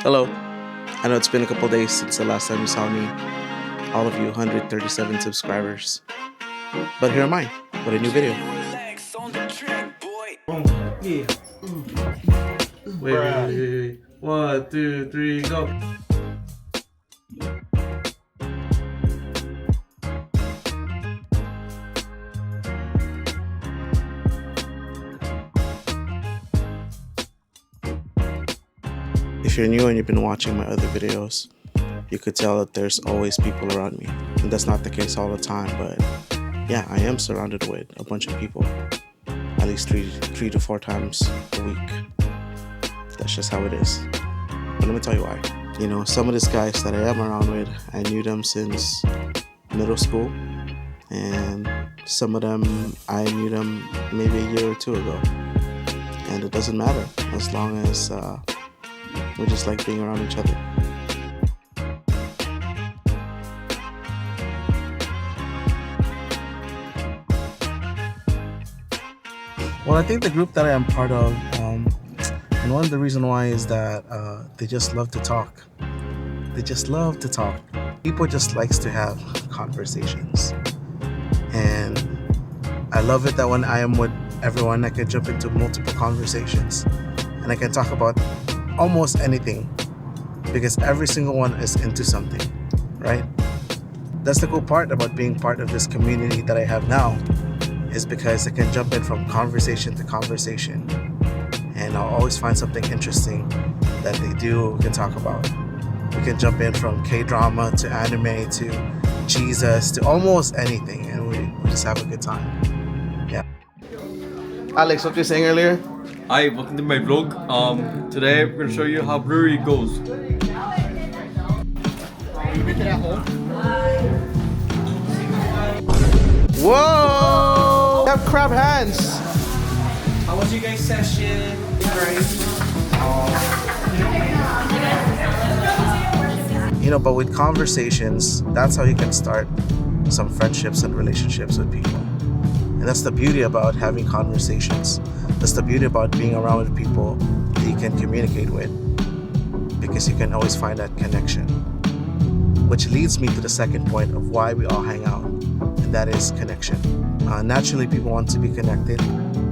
Hello. I know it's been a couple days since the last time you saw me, all of you 137 subscribers. But here am I with a new video. Yeah. Wait. 1, 2, 3, go. If you're new and you've been watching my other videos, you could tell that there's always people around me. And that's not the case all the time, but yeah, I am surrounded with a bunch of people at least three to four times a week. That's just how it is. But let me tell you why. You know, some of these guys that I am around with, I knew them since middle school, and some of them I knew them maybe a year or two ago. And it doesn't matter as long as we just like being around each other. Well, I think the group that I am part of, and one of the reasons why is that they just love to talk. They just love to talk. People just likes to have conversations. And I love it that when I am with everyone, I can jump into multiple conversations. And I can talk about almost anything because every single one is into something, right? That's the cool part about being part of this community that I have now, is because I can jump in from conversation to conversation, and I'll always find something interesting that they do we can talk about. We can jump in from K-drama to anime to Jesus to almost anything, and we just have a good time. Yeah. Alex, what were you saying earlier? Hi, welcome to my vlog. Today we're gonna show you how brewery goes. Whoa! You have crab hands. How was your guys' session? You know, but with conversations, that's how you can start some friendships and relationships with people. And that's the beauty about having conversations. That's the beauty about being around with people that you can communicate with, because you can always find that connection. Which leads me to the second point of why we all hang out, and that is connection. Naturally, people want to be connected.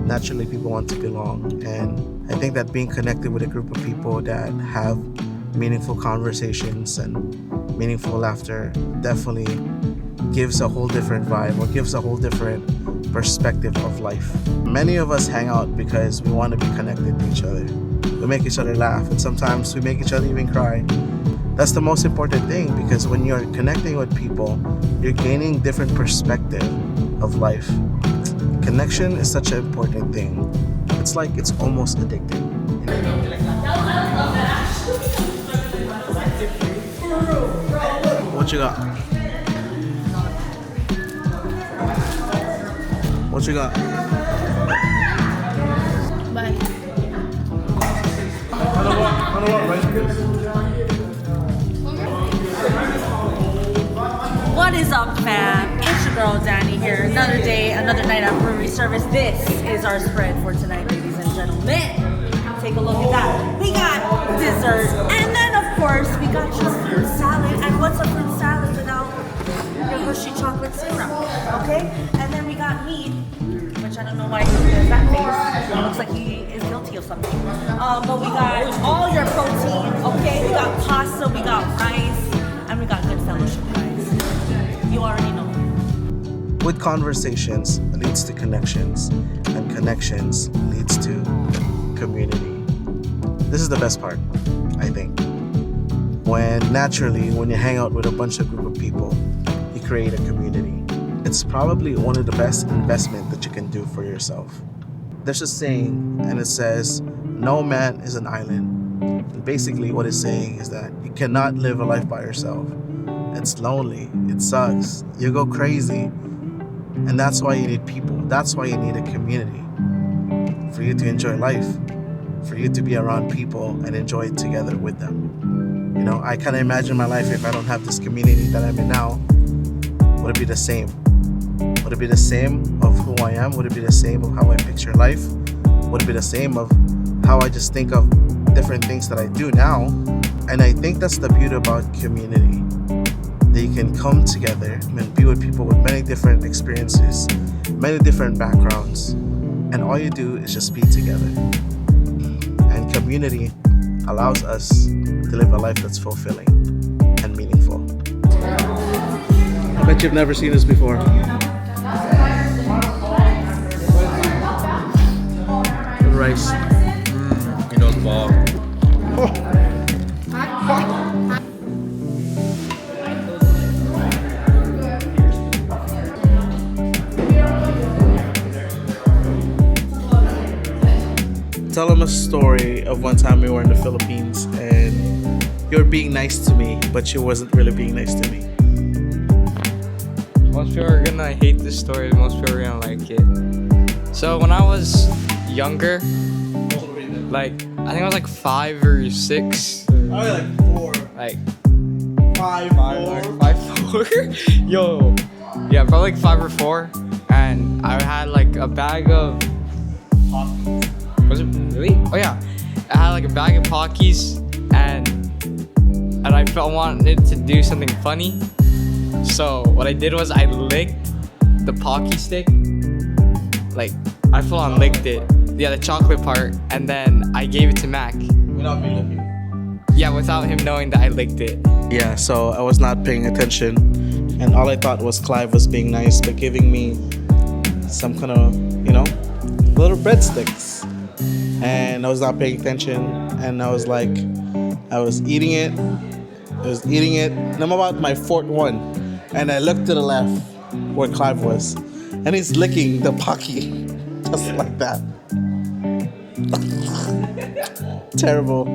Naturally, people want to belong. And I think that being connected with a group of people that have meaningful conversations and meaningful laughter definitely gives a whole different vibe, or gives a whole different perspective of life. Many of us hang out because we want to be connected to each other. We make each other laugh, and sometimes we make each other even cry. That's the most important thing, because when you're connecting with people, you're gaining different perspective of life. Connection is such an important thing. It's like it's almost addicting. What you got? What you got? Bye. What is up, fam? It's your girl Danny here. Another day, another night at brewery service. This is our spread for tonight, ladies and gentlemen. Take a look at that. We got dessert, and then of course we got your fruit salad. And what's a fruit salad without your Hershey chocolate syrup? Okay, and then we got meat, which I don't know why he does that face. It looks like he is guilty of something. But we got all your protein. Okay, we got pasta, we got rice, and we got good fellowship, guys. You already know. With conversations leads to connections, and connections leads to community. This is the best part, I think. When you hang out with a bunch of group of people, you create a community. It's probably one of the best investment that you can do for yourself. There's a saying, and it says, no man is an island. And basically what it's saying is that you cannot live a life by yourself. It's lonely, it sucks, you go crazy. And that's why you need people. That's why you need a community. For you to enjoy life, for you to be around people and enjoy it together with them. You know, I kind of imagine my life if I don't have this community that I'm in now. Would it be the same? Would it be the same of who I am? Would it be the same of how I picture life? Would it be the same of how I just think of different things that I do now? And I think that's the beauty about community. They can come together and be with people with many different experiences, many different backgrounds, and all you do is just be together. And community allows us to live a life that's fulfilling and meaningful. I bet you've never seen this before. The rice. You know the ball. Tell them a story of one time we were in the Philippines and you were being nice to me, but you wasn't really being nice to me. Most people are gonna hate this story, most people are gonna like it. So when I was younger, like I think I was like 5 or 6. Probably like 4. Like 5, 4. Yo. Yeah, probably like 5 or 4. And I had like a bag of was it really? Oh yeah. I had like a bag of Pockies and I felt wanted to do something funny. So what I did was I licked the Pocky stick. Like I full on licked it. Yeah, the chocolate part, and then I gave it to Mac. Without me looking. Yeah, without him knowing that I licked it. Yeah, so I was not paying attention, and all I thought was Clive was being nice, but giving me some kind of, little breadsticks. And I was not paying attention, and I was eating it. And I'm about my 4th one, and I looked to the left where Clive was, and he's licking the Pocky, just like that. Terrible.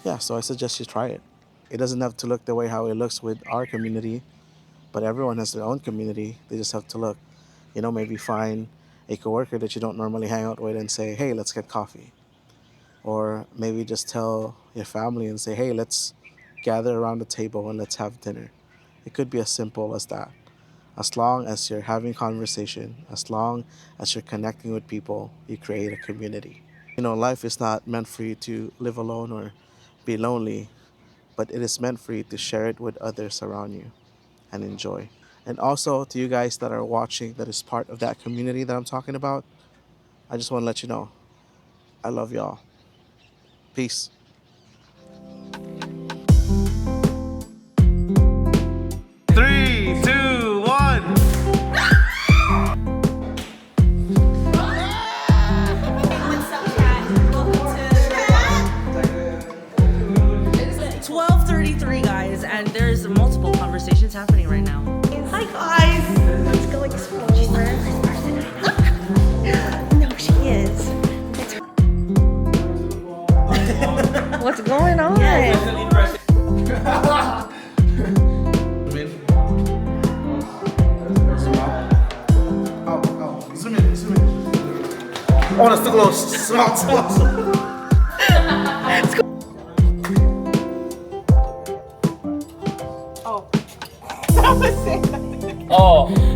Yeah, so I suggest you try it. It doesn't have to look the way how it looks with our community, but everyone has their own community. They just have to look, maybe find a coworker that you don't normally hang out with and say, hey, let's get coffee. Or maybe just tell your family and say, hey, let's gather around the table and let's have dinner. It could be as simple as that. As long as you're having conversation, as long as you're connecting with people, you create a community. Life is not meant for you to live alone or be lonely, but it is meant for you to share it with others around you and enjoy. And also to you guys that are watching that is part of that community that I'm talking about, I just want to let you know, I love y'all. Peace. And there's multiple conversations happening right now. Hi guys! Let's go explore. She's the first person I look. No, she is. What's going on? Zoom in. Oh, that's too close. Small. Oh.